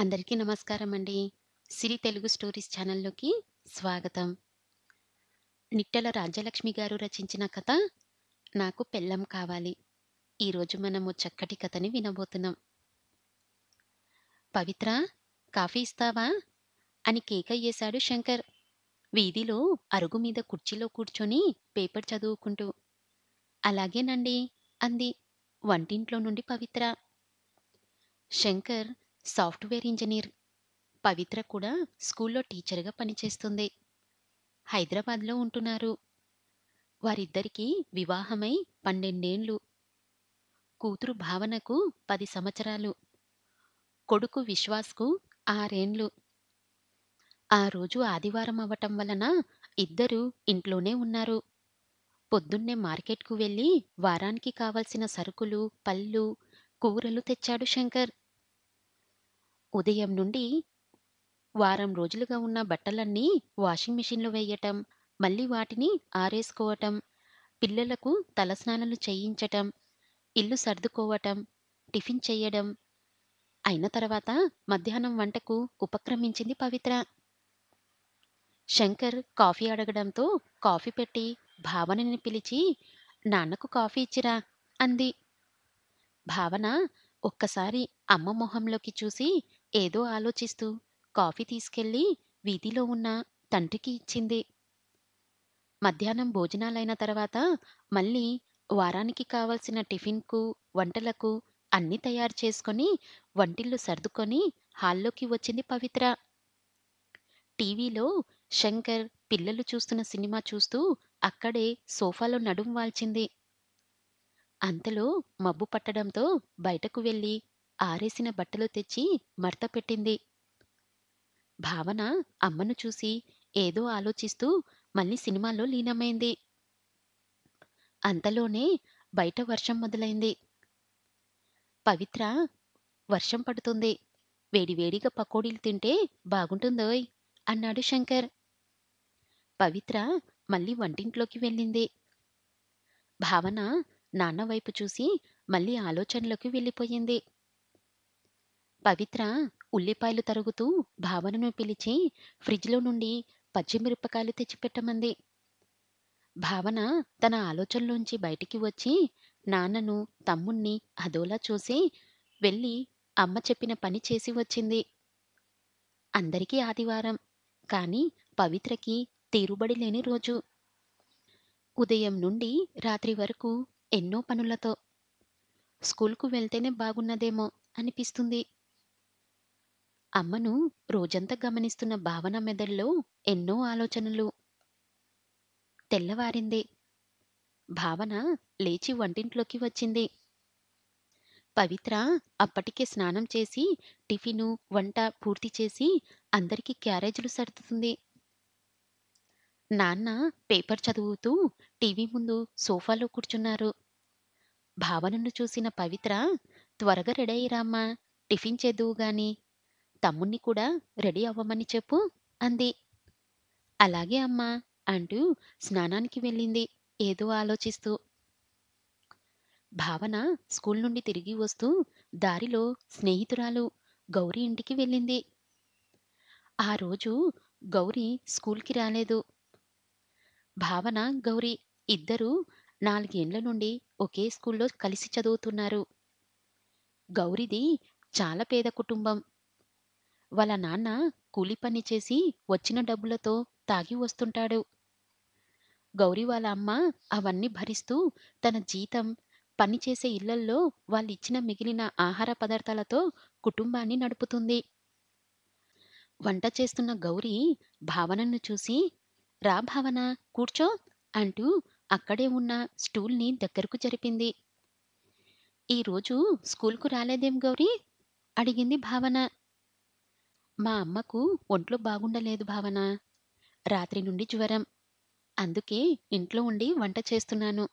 అందరికీ నమస్కారం అండి. సిరి తెలుగు స్టోరీస్ ఛానల్‌లోకి స్వాగతం. నిట్టెల రాజ్యలక్ష్మి గారు రచించిన కథ 'నాకు పెళ్ళాం కావాలి'. ఈరోజు మనము చక్కటి కథని వినబోతున్నాం. 'పవిత్ర, కాఫీ ఇస్తావా?' అని కేకయ్యేశాడు శంకర్. వీధిలో అరుగు మీద కుర్చీలో కూర్చొని పేపర్ చదువుకుంటూ. 'అలాగేనండి' అంది వంటింట్లో నుండి పవిత్ర. Shankar software engineer. పవిత్ర కూడా స్కూల్లో టీచర్‌గా పనిచేస్తుంది. హైదరాబాద్‌లో ఉంటున్నారు. వారిద్దరికీ వివాహమై 12 ఏండ్లు. కూతురు భావనకు 10 సంవత్సరాలు. కొడుకు విశ్వాస్‌కు 6 ఏండ్లు. ఆ రోజు ఆదివారం అవ్వటం వలన ఇద్దరూ ఇంట్లోనే ఉన్నారు. పొద్దున్నే మార్కెట్‌కు వెళ్లి వారానికి కావలసిన సరుకులు, పళ్ళు, కూరలు తెచ్చాడు శంకర్. ఉదయం నుండి వారం రోజులుగా ఉన్న బట్టలన్నీ వాషింగ్ మెషీన్‌లో వెయ్యటం, మళ్ళీ వాటిని ఆరేసుకోవటం, పిల్లలకు తలస్నానాలు చేయించటం, ఇల్లు సర్దుకోవటం, టిఫిన్ చెయ్యడం, అయిన తర్వాత మధ్యాహ్నం వంటకు ఉపక్రమించింది పవిత్ర. శంకర్ కాఫీ అడగడంతో కాఫీ పెట్టి భావనని పిలిచి, నాన్నకు కాఫీ ఇచ్చిరా అంది. భావన ఒక్కసారి అమ్మ మొహంలోకి చూసి ఏదో ఆలోచిస్తూ కాఫీ తీసుకెళ్ళి వీధిలో ఉన్న తండ్రికి ఇచ్చింది. మధ్యాహ్నం భోజనాలైన తర్వాత మళ్ళీ వారానికి కావలసిన టిఫిన్‌కు, వంటలకు అన్నీ తయారు చేసుకొని, వంటిల్లు సర్దుకొని హాల్లోకి వచ్చింది పవిత్ర. టీవీలో శంకర్ పిల్లలు చూస్తున్న సినిమా చూస్తూ అక్కడే సోఫాలో నడుం వాల్చింది. అంతలో మబ్బు పట్టడంతో బయటకు వెళ్లి ఆరేసిన బట్టలు తెచ్చి మడత పెట్టింది. భావన అమ్మను చూసి ఏదో ఆలోచిస్తూ మళ్ళీ సినిమాలో లీనమైంది. అంతలోనే బయట వర్షం మొదలైంది. పవిత్ర, వర్షం పడుతుంది. వేడివేడిగా పకోడీలు తింటే బాగుంటుందోయ్ అన్నాడు శంకర్. పవిత్ర మళ్ళీ వంటింట్లోకి వెళ్ళింది. భావన నాన్న వైపు చూసి మళ్ళీ ఆలోచనలోకి వెళ్ళిపోయింది. పవిత్ర ఉల్లిపాయలు తరుగుతూ భావనను పిలిచి ఫ్రిడ్జ్‌లో నుండి పచ్చిమిరపకాయలు తెచ్చిపెట్టమంది. భావన తన ఆలోచనలోంచి బయటికి వచ్చి నాన్నను, తమ్ముణ్ణి అదోలా చూసి వెళ్ళి అమ్మ చెప్పిన పని చేసి వచ్చింది. అందరికీ ఆదివారం. కానీ పవిత్రకి తీరుబడి లేని రోజు. ఉదయం నుండి రాత్రి వరకు ఎన్నో పనులతో. స్కూలుకు వెళ్తేనే బాగున్నదేమో అనిపిస్తుంది. అమ్మను రోజంతా గమనిస్తున్న భావన మెదడులో ఎన్నో ఆలోచనలు. తెల్లవారింది. భావన లేచి వంటింట్లోకి వచ్చింది. పవిత్ర అప్పటికే స్నానం చేసి టిఫిను, వంట పూర్తి చేసి అందరికీ క్యారేజీలు సర్దుతుంది. నాన్న పేపర్ చదువుతూ టీవీ ముందు సోఫాలో కూర్చున్నారు. భావనను చూసిన పవిత్ర, త్వరగా రెడీ అయ్యిరామ్మా, టిఫిన్ చేద్దువు గాని, తమ్ముణ్ణి కూడా రెడీ అవ్వమని చెప్పు అంది. అలాగే అమ్మా అంటూ స్నానానికి వెళ్ళింది ఏదో ఆలోచిస్తూ. భావన స్కూల్ నుండి తిరిగి వస్తూ దారిలో స్నేహితురాలు గౌరి ఇంటికి వెళ్ళింది. ఆ రోజు గౌరి స్కూల్‌కి రాలేదు. భావన, గౌరి ఇద్దరూ 4 ఏండ్ల నుండి ఒకే స్కూల్‌లో కలిసి చదువుతున్నారు. గౌరిది చాలా పేద కుటుంబం. వాళ్ళ నాన్న కూలి పని చేసి వచ్చిన డబ్బులతో తాగి వస్తుంటాడు. గౌరి వాళ్ళ అమ్మ అవన్నీ భరిస్తూ తన జీతం, పని చేసే ఇళ్లల్లో వాళ్ళిచ్చిన మిగిలిన ఆహార పదార్థాలతో కుటుంబాన్ని నడుపుతుంది. వంట చేస్తున్న గౌరి భావనను చూసి, రా భావన, కూర్చో అంటూ అక్కడే ఉన్న స్టూల్‌ని దగ్గరకు జరిపింది. ఈరోజు స్కూల్‌కు రాలేదేం గౌరీ? అడిగింది భావన. మా అమ్మకు ఒంట్లో బాగుండలేదు భావన. రాత్రి నుండి జ్వరం. అందుకే ఇంట్లో ఉండి వంట చేస్తున్నాను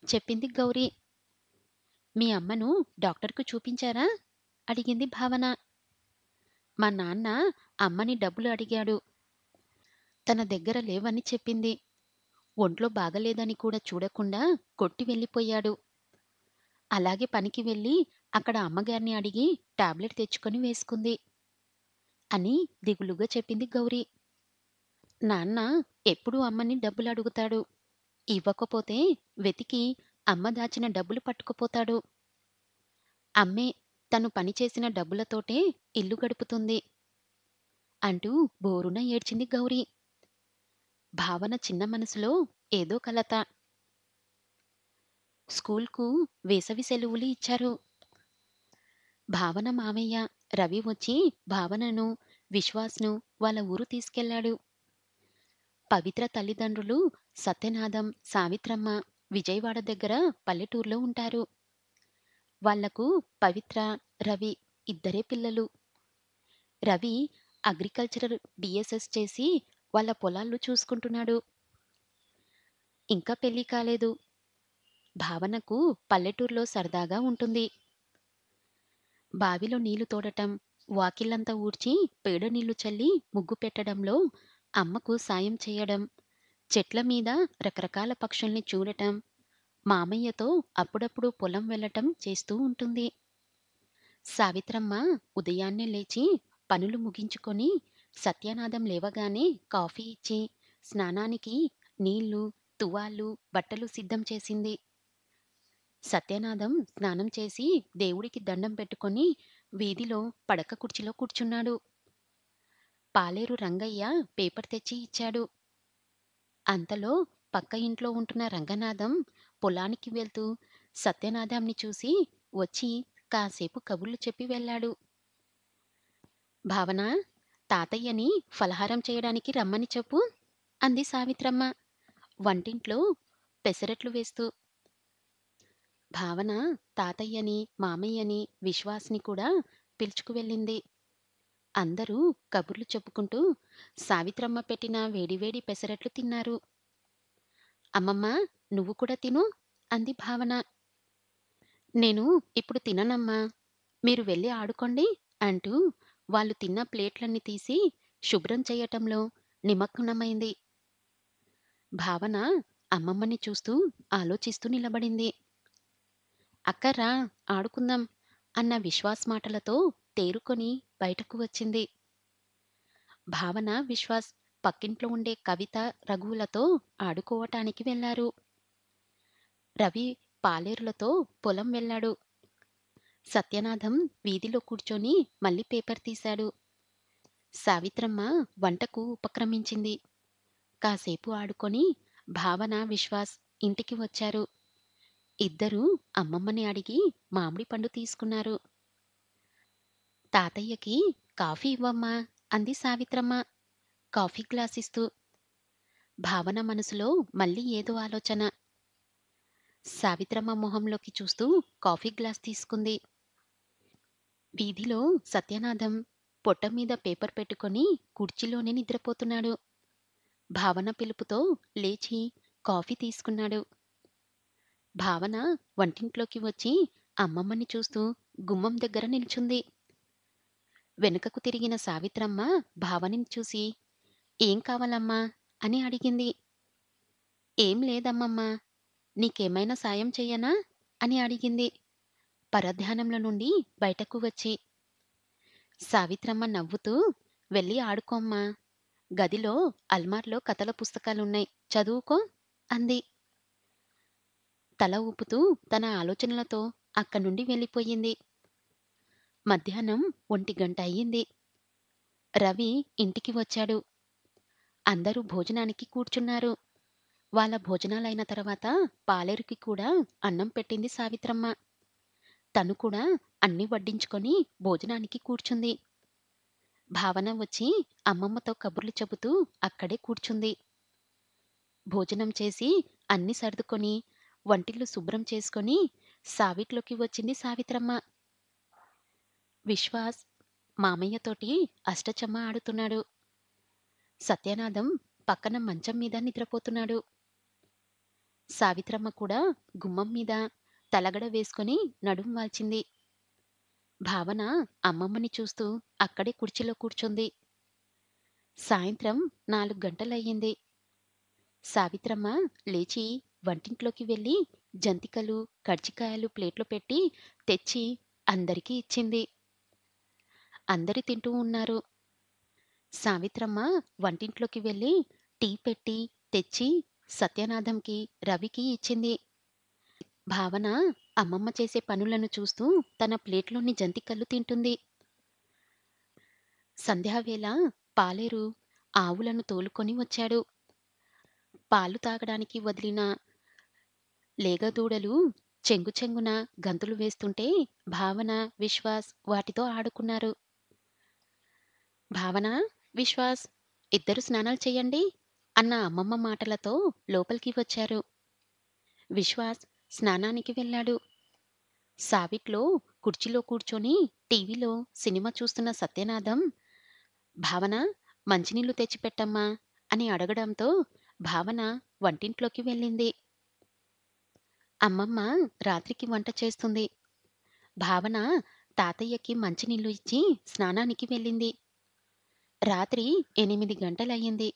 చెప్పింది గౌరి. మీ అమ్మను డాక్టర్‌కు చూపించారా? అడిగింది భావన. మా నాన్న అమ్మని డబ్బులు అడిగాడు. తన దగ్గర లేవని చెప్పింది. ఒంట్లో బాగలేదని కూడా చూడకుండా కొట్టి వెళ్ళిపోయాడు. అలాగే పనికి వెళ్ళి అక్కడ అమ్మగారిని అడిగి టాబ్లెట్ తెచ్చుకొని వేసుకుంది. అని దిగులుగా చెప్పింది గౌరి. నాన్న ఎప్పుడూ అమ్మని డబ్బులడుగుతాడు. ఇవ్వకపోతే వెతికి అమ్మ దాచిన డబ్బులు పట్టుకుపోతాడు. అమ్మే తను పనిచేసిన డబ్బులతోటే ఇల్లు గడుపుతుంది అంటూ బోరున ఏడ్చింది గౌరి. భావన చిన్న మనసులో ఏదో కలత. స్కూల్‌కు వేసవి సెలవులు ఇచ్చారు. భావన మామయ్య రవి వచ్చి భావనను, విశ్వాస్‌ను వాళ్ళ ఊరు తీసుకెళ్ళాడు. పవిత్ర తల్లిదండ్రులు సత్యనాథం, సావిత్రమ్మ విజయవాడ దగ్గర పల్లెటూరులో ఉంటారు. వాళ్లకు పవిత్ర, రవి ఇద్దరే పిల్లలు. రవి అగ్రికల్చరల్ డీఎస్ఎస్ చేసి వాళ్ళ పొలాలు చూసుకుంటున్నాడు. ఇంకా పెళ్లి కాలేదు. భావనకు పల్లెటూరులో సరదాగా ఉంటుంది. బావిలో నీళ్లు తోడటం, వాకిళ్లంతా ఊడ్చి పేడ నీళ్లు చల్లి ముగ్గు పెట్టడంలో అమ్మకు సాయం చేయడం, చెట్ల మీద రకరకాల పక్షుల్ని చూడటం, మామయ్యతో అప్పుడప్పుడు పొలం వెళ్ళటం చేస్తూ ఉంటుంది. సావిత్రమ్మ ఉదయాన్నే లేచి పనులు ముగించుకొని సత్యనాథం లేవగానే కాఫీ ఇచ్చి స్నానానికి నీళ్లు, తువాళ్ళు, బట్టలు సిద్ధం చేసింది. సత్యనాథం స్నానం చేసి దేవుడికి దండం పెట్టుకొని వీధిలో పడక కుర్చీలో కూర్చున్నాడు. పాలేరు రంగయ్య పేపర్ తెచ్చి ఇచ్చాడు. అంతలో పక్క ఇంట్లో ఉంటున్న రంగనాథం పొలానికి వెళ్తూ సత్యనాథంని చూసి వచ్చి కాసేపు కబుర్లు చెప్పి వెళ్ళాడు. భావన, తాతయ్యని ఫలహారం చేయడానికి రమ్మని చెప్పు అంది సావిత్రమ్మ వంటింట్లో పెసరట్లు వేస్తూ. భావన తాతయ్యని, మామయ్యని, విశ్వాస్‌ని కూడా పిలుచుకు వెళ్ళింది. అందరూ కబుర్లు చెప్పుకుంటూ సావిత్రమ్మ పెట్టిన వేడివేడి పెసరట్లు తిన్నారు. అమ్మమ్మ, నువ్వు కూడా తిను అంది భావన. నేను ఇప్పుడు తిననమ్మా, మీరు వెళ్ళి ఆడుకోండి అంటూ వాళ్ళు తిన్న ప్లేట్లన్నీ తీసి శుభ్రం చేయటంలో నిమగ్నమైంది. భావన అమ్మమ్మని చూస్తూ ఆలోచిస్తూ నిలబడింది. అక్క రా, ఆడుకుందాం అన్న విశ్వాస్ మాటలతో తేరుకొని బయటకు వచ్చింది. భావన, విశ్వాస్ పక్కింట్లో ఉండే కవిత, రఘువులతో ఆడుకోవటానికి వెళ్లారు. రవి పాలేరులతో పొలం వెళ్ళాడు. సత్యనాథం వీధిలో కూర్చొని మళ్ళీ పేపర్ తీశాడు. సావిత్రమ్మ వంటకు ఉపక్రమించింది. కాసేపు ఆడుకొని భావన, విశ్వాస్ ఇంటికి వచ్చారు. ఇద్దరూ అమ్మమ్మని అడిగి మామిడి పండు తీసుకున్నారు. తాతయ్యకి కాఫీ ఇవ్వమ్మా అంది సావిత్రమ్మ కాఫీ గ్లాసిస్తూ. భావన మనసులో మళ్ళీ ఏదో ఆలోచన. సావిత్రమ్మ మొహంలోకి చూస్తూ కాఫీ గ్లాస్ తీసుకుంది. వీధిలో సత్యనాథం పొట్ట మీద పేపర్ పెట్టుకొని కుర్చీలోనే నిద్రపోతున్నాడు. భావన పిలుపుతో లేచి కాఫీ తీసుకున్నాడు. భావన వంటింట్లోకి వచ్చి అమ్మమ్మని చూస్తూ గుమ్మం దగ్గర నిల్చుంది. వెనుకకు తిరిగిన సావిత్రమ్మ భావనిని చూసి, ఏం కావాలమ్మా అని అడిగింది. ఏం లేదమ్మమ్మా, నీకేమైనా సాయం చెయ్యనా అని అడిగింది పరధ్యానంలో నుండి బయటకు వచ్చి. సావిత్రమ్మ నవ్వుతూ, వెళ్ళి ఆడుకోమ్మా, గదిలో అల్మార్లో కథల పుస్తకాలున్నాయి, చదువుకో అంది. తల ఊపుతూ తన ఆలోచనలతో అక్కడి వెళ్ళిపోయింది. మధ్యాహ్నం 1 అయ్యింది. రవి ఇంటికి వచ్చాడు. అందరూ భోజనానికి కూర్చున్నారు. వాళ్ళ భోజనాలైన తర్వాత పాలేరుకి కూడా అన్నం పెట్టింది సావిత్రమ్మ. తను కూడా అన్నీ వడ్డించుకొని భోజనానికి కూర్చుంది. భావన వచ్చి అమ్మమ్మతో కబుర్లు చెబుతూ అక్కడే కూర్చుంది. భోజనం చేసి అన్నీ సర్దుకొని వంటిల్లు శుభ్రం చేసుకొని సావిట్లోకి వచ్చింది సావిత్రమ్మ. విశ్వాస్ మామయ్యతోటి అష్టచమ్మ ఆడుతున్నాడు. సత్యనాథం పక్కన మంచం మీద నిద్రపోతున్నాడు. సావిత్రమ్మ కూడా గుమ్మం మీద తలగడ వేసుకొని నడుం వాల్చింది. భావన అమ్మమ్మని చూస్తూ అక్కడే కుర్చీలో కూర్చుంది. సాయంత్రం 4 గంటలయ్యింది. సావిత్రమ్మ లేచి వంటింట్లోకి వెళ్ళి జంతికలు, కర్జికాయలు ప్లేట్లో పెట్టి తెచ్చి అందరికీ ఇచ్చింది. అందరూ తింటూ ఉన్నారు. సావిత్రమ్మ వంటింట్లోకి వెళ్ళి టీ పెట్టి తెచ్చి సత్యనాథంకి, రవికి ఇచ్చింది. భావన అమ్మమ్మ చేసే పనులను చూస్తూ తన ప్లేట్లోని జంతికలు తింటుంది. సంధ్యావేళ పాలేరు ఆవులను తోలుకొని వచ్చాడు. పాలు తాగడానికి వదిలిన లేగదూడలు చెంగుచెంగున గంతులు వేస్తుంటే భావన, విశ్వాస్ వాటితో ఆడుకున్నారు. భావన, విశ్వాస్ ఇద్దరు స్నానాలు చెయ్యండి అన్న అమ్మమ్మ మాటలతో లోపలికి వచ్చారు. విశ్వాస్ స్నానానికి వెళ్ళాడు. సావిట్లో కుర్చీలో కూర్చొని టీవీలో సినిమా చూస్తున్న సత్యనాథం, భావన మంచినీళ్లు తెచ్చిపెట్టమ్మా అని అడగడంతో భావన వంటింట్లోకి వెళ్ళింది. అమ్మమ్మ రాత్రికి వంట చేస్తుంది. భావన తాతయ్యకి మంచినీళ్లు ఇచ్చి స్నానానికి వెళ్ళింది. రాత్రి 8 గంటలయ్యింది.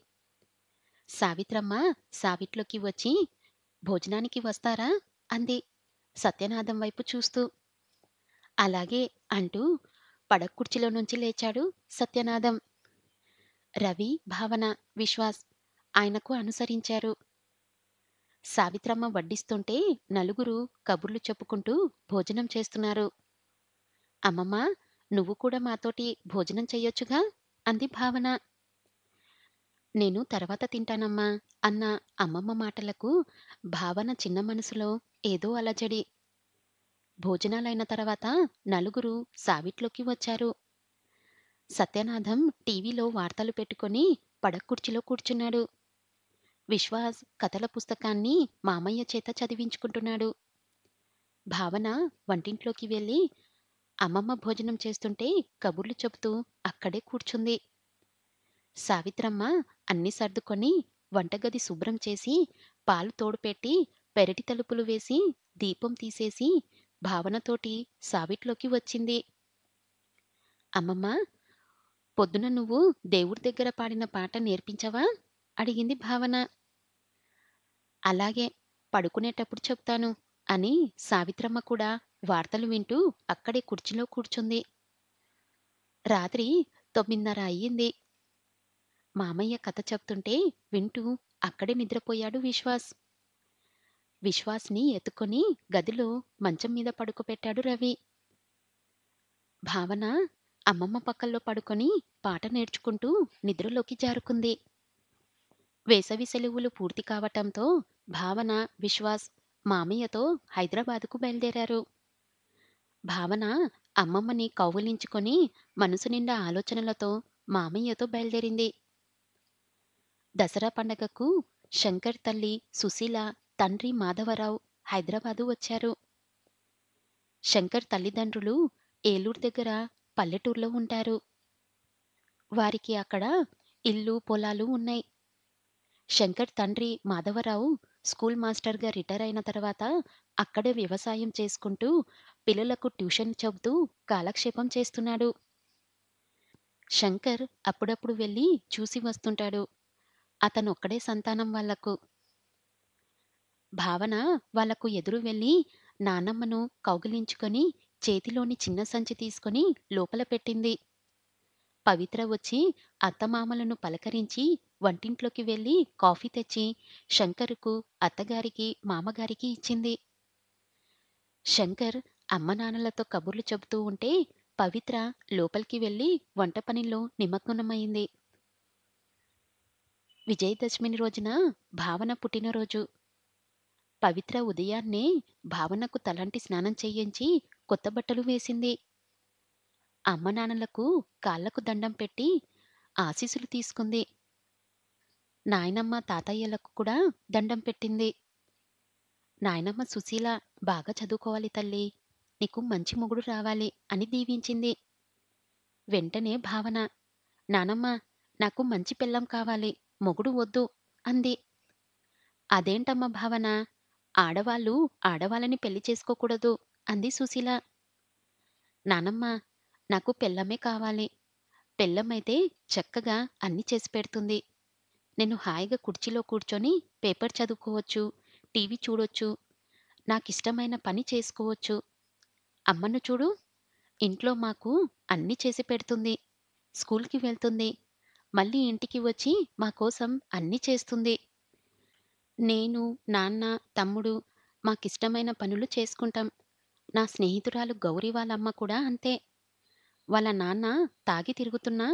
సావిత్రమ్మ సావిట్లోకి వచ్చి భోజనానికి వస్తారా అంది సత్యనాథం వైపు చూస్తూ. అలాగే అంటూ పడక్కుర్చీలో నుంచి లేచాడు సత్యనాథం. రవి, భావన, విశ్వాస్ ఆయనకు అనుసరించారు. సావిత్రమ్మ వడ్డిస్తుంటే నలుగురు కబుర్లు చెప్పుకుంటూ భోజనం చేస్తున్నారు. అమ్మమ్మ, నువ్వు కూడా మాతోటి భోజనం చెయ్యొచ్చుగా అంది భావన. నేను తర్వాత తింటానమ్మా అన్న అమ్మమ్మ మాటలకు భావన చిన్న మనసులో ఏదో అలజడి. భోజనాలైన తర్వాత నలుగురు సావిట్లోకి వచ్చారు. సత్యనాథం టీవీలో వార్తలు పెట్టుకొని పడక్కుర్చీలో కూర్చున్నాడు. విశ్వాస్ కథల పుస్తకాన్ని మామయ్య చేత చదివించుకుంటున్నాడు. భావన వంటింట్లోకి వెళ్ళి అమ్మమ్మ భోజనం చేస్తుంటే కబుర్లు చెబుతూ అక్కడే కూర్చుంది. సావిత్రమ్మ అన్ని సర్దుకొని వంటగది శుభ్రం చేసి పాలు తోడుపెట్టి పెరటి తలుపులు వేసి దీపం తీసేసి భావనతోటి సావిట్లోకి వచ్చింది. అమ్మమ్మ, పొద్దున నువ్వు దేవుడి దగ్గర పాడిన పాట నేర్పించవా అడిగింది భావన. అలాగే, పడుకునేటప్పుడు చెప్తాను అని సావిత్రమ్మ కూడా వార్తలు వింటూ అక్కడే కుర్చీలో కూర్చుంది. రాత్రి 9:30 అయ్యింది. మామయ్య కథ చెప్తుంటే వింటూ అక్కడే నిద్రపోయాడు విశ్వాస్. విశ్వాస్ని ఎత్తుకొని గదిలో మంచం మీద పడుకోబెట్టాడు రవి. భావన అమ్మమ్మ పక్కల్లో పడుకొని పాట నేర్చుకుంటూ నిద్రలోకి జారుకుంది. వేసవి సెలవులు పూర్తి కావటంతో భావన, విశ్వాస్ మామయ్యతో హైదరాబాదుకు బయలుదేరారు. భావన అమ్మమ్మని కౌగిలించుకొని మనసు నిండా ఆలోచనలతో మామయ్యతో బయలుదేరింది. దసరా పండగకు శంకర్ తల్లి సుశీల, తండ్రి మాధవరావు హైదరాబాదు వచ్చారు. శంకర్ తల్లిదండ్రులు ఏలూరు దగ్గర పల్లెటూరులో ఉంటారు. వారికి అక్కడ ఇల్లు, పొలాలు ఉన్నాయి. శంకర్ తండ్రి మాధవరావు స్కూల్ మాస్టర్గా రిటైర్ అయిన తర్వాత అక్కడే వ్యవసాయం చేసుకుంటూ పిల్లలకు ట్యూషన్ చెబుతూ కాలక్షేపం చేస్తున్నాడు. శంకర్ అప్పుడప్పుడు వెళ్ళి చూసి వస్తుంటాడు. అతనొక్కడే సంతానం వాళ్లకు. భావన వాళ్లకు ఎదురు వెళ్ళి నానమ్మను కౌగిలించుకొని చేతిలోని చిన్న సంచి తీసుకొని లోపల పెట్టింది. పవిత్ర వచ్చి అత్తమామలను పలకరించి వంటింట్లోకి వెళ్ళి కాఫీ తెచ్చి శంకర్కు, అత్తగారికి, మామగారికి ఇచ్చింది. శంకర్ అమ్మనాన్నలతో కబుర్లు చెబుతూ ఉంటే పవిత్ర లోపలికి వెళ్ళి వంట పనిలో నిమగ్నమైంది. విజయదశమి రోజున భావన పుట్టినరోజు. పవిత్ర ఉదయాన్నే భావనకు తలంటి స్నానం చేయించి కొత్త బట్టలు వేసింది. అమ్మనాన్నలకు కాళ్లకు దండం పెట్టి ఆశీస్సులు తీసుకుంది. నాయనమ్మ, తాతయ్యలకు కూడా దండం పెట్టింది. నాయనమ్మ సుశీల, బాగా చదువుకోవాలి తల్లి, నీకు మంచి మొగుడు రావాలి అని దీవించింది. వెంటనే భావన, నానమ్మ, నాకు మంచి పెళ్ళాం కావాలి, మొగుడు వద్దు అంది. అదేంటమ్మ భావన, ఆడవాళ్ళు ఆడవాళ్ళని పెళ్లి చేసుకోకూడదు అంది సుశీల. నానమ్మ, నాకు పెళ్ళామే కావాలి. పెళ్ళమైతే చక్కగా అన్ని చేసి పెడుతుంది. నేను హాయిగా కుర్చీలో కూర్చొని పేపర్ చదువుకోవచ్చు, టీవీ చూడొచ్చు, నాకిష్టమైన పని చేసుకోవచ్చు. అమ్మను చూడు, ఇంట్లో మాకు అన్నీ చేసి పెడుతుంది, స్కూల్కి వెళ్తుంది, మళ్ళీ ఇంటికి వచ్చి మా కోసం అన్నీ చేస్తుంది. నేను, నాన్న, తమ్ముడు మాకిష్టమైన పనులు చేసుకుంటాం. నా స్నేహితురాలు గౌరి వాళ్ళమ్మ కూడా అంతే. వాళ్ళ నాన్న తాగి తిరుగుతున్నా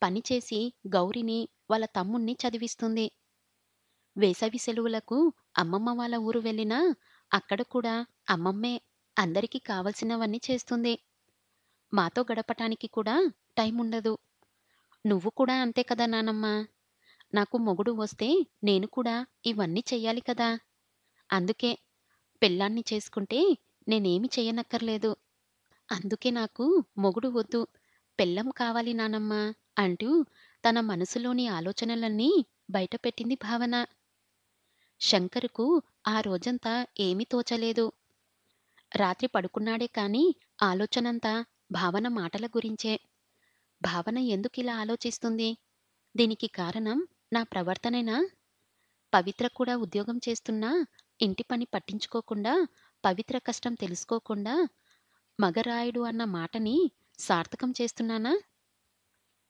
పని చేసి గౌరిని, వాళ్ళ తమ్ముణ్ణి చదివిస్తుంది. వేసవి సెలవులకు అమ్మమ్మ వాళ్ళ ఊరు వెళ్ళినా అక్కడ కూడా అమ్మమ్మే అందరికీ కావలసినవన్నీ చేస్తుంది. మాతో గడపటానికి కూడా టైముండదు. నువ్వు కూడా అంతే కదా నానమ్మ! నాకు మొగుడు వస్తే నేను కూడా ఇవన్నీ చెయ్యాలి కదా! అందుకే పెళ్ళాన్ని చేసుకుంటే నేనేమి చెయ్యనక్కర్లేదు. అందుకే నాకు మొగుడు వద్దు. పెళ్ళాం కావాలి నానమ్మ అంటూ తన మనసులోని ఆలోచనలన్నీ బయటపెట్టింది భావన. శంకరుకు ఆ రోజంతా ఏమీ తోచలేదు. రాత్రి పడుకున్నాడే కాని ఆలోచనంతా భావన మాటల గురించే. భావన ఎందుకిలా ఆలోచిస్తుంది? దీనికి కారణం నా ప్రవర్తనేనా? పవిత్ర కూడా ఉద్యోగం చేస్తున్నా ఇంటి పని పట్టించుకోకుండా, పవిత్ర కష్టం తెలుసుకోకుండా, మగరాయుడు అన్న మాటని సార్థకం చేస్తున్నానా?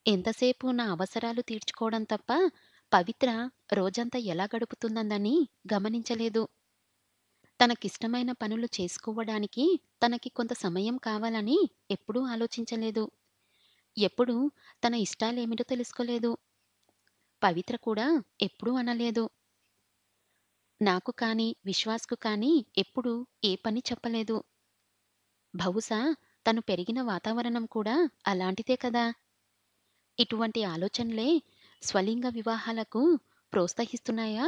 ఎంతసేపు నా అవసరాలు తీర్చుకోవడం తప్ప పవిత్ర రోజంతా ఎలా గడుపుతుందన్నదని గమనించలేదు. తనకిష్టమైన పనులు చేసుకోవడానికి తనకి కొంత సమయం కావాలని ఎప్పుడూ ఆలోచించలేదు. ఎప్పుడూ తన ఇష్టాలేమిటో తెలుసుకోలేదు. పవిత్ర కూడా ఎప్పుడూ అనలేదు. నాకు కానీ, విశ్వాస్‌కు కానీ ఎప్పుడూ ఏ పని చెప్పలేదు. బహుశా తను పెరిగిన వాతావరణం కూడా అలాంటిదే కదా! ఇటువంటి ఆలోచనలే స్వలింగ వివాహాలకు ప్రోత్సహిస్తున్నాయా?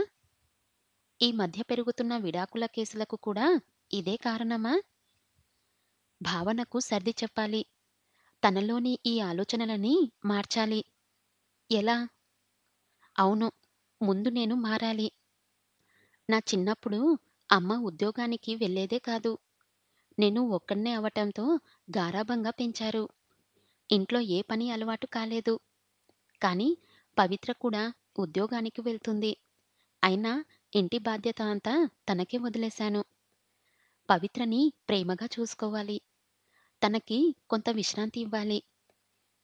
ఈ మధ్య పెరుగుతున్న విడాకుల కేసులకు కూడా ఇదే కారణమా? భావనకు సర్ది చెప్పాలి. తనలోని ఈ ఆలోచనలని మార్చాలి. ఎలా? అవును. ముందు నేను మారాలి. నా చిన్నప్పుడు అమ్మ ఉద్యోగానికి వెళ్ళేదే కాదు. నేను ఒక్కడినే అవ్వటంతో గారాబంగా పెంచారు. ఇంట్లో ఏ పని అలవాటు కాలేదు. కానీ పవిత్ర కూడా ఉద్యోగానికి వెళ్తుంది. అయినా ఇంటి బాధ్యత అంతా తనకే వదిలేశాను. పవిత్రని ప్రేమగా చూసుకోవాలి. తనకి కొంత విశ్రాంతి ఇవ్వాలి.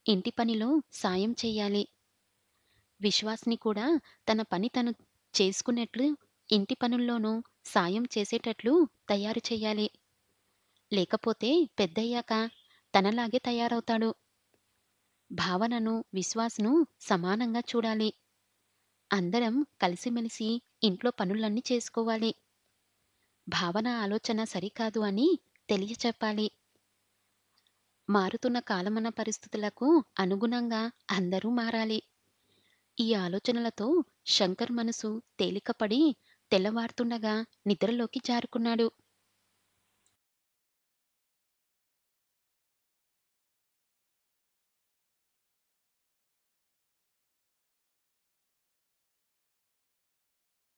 ఇంటి పనిలో సాయం చెయ్యాలి. విశ్వాస్‌ని కూడా తన పని తను చేసుకునేట్లు ఇంటి పనుల్లోనూ సాయం చేసేటట్లు తయారు చెయ్యాలి. లేకపోతే పెద్దయ్యాక తనలాగే తయారవుతాడు. భావనను, విశ్వాస్‌ను సమానంగా చూడాలి. అందరం కలిసిమెలిసి ఇంట్లో పనులన్నీ చేసుకోవాలి. భావన ఆలోచన సరికాదు అని తెలియచెప్పాలి. మారుతున్న కాలమాన పరిస్థితులకు అనుగుణంగా అందరూ మారాలి. ఈ ఆలోచనలతో శంకర్ మనసు తేలికపడి తెల్లవారుతుండగా నిద్రలోకి జారుకున్నాడు.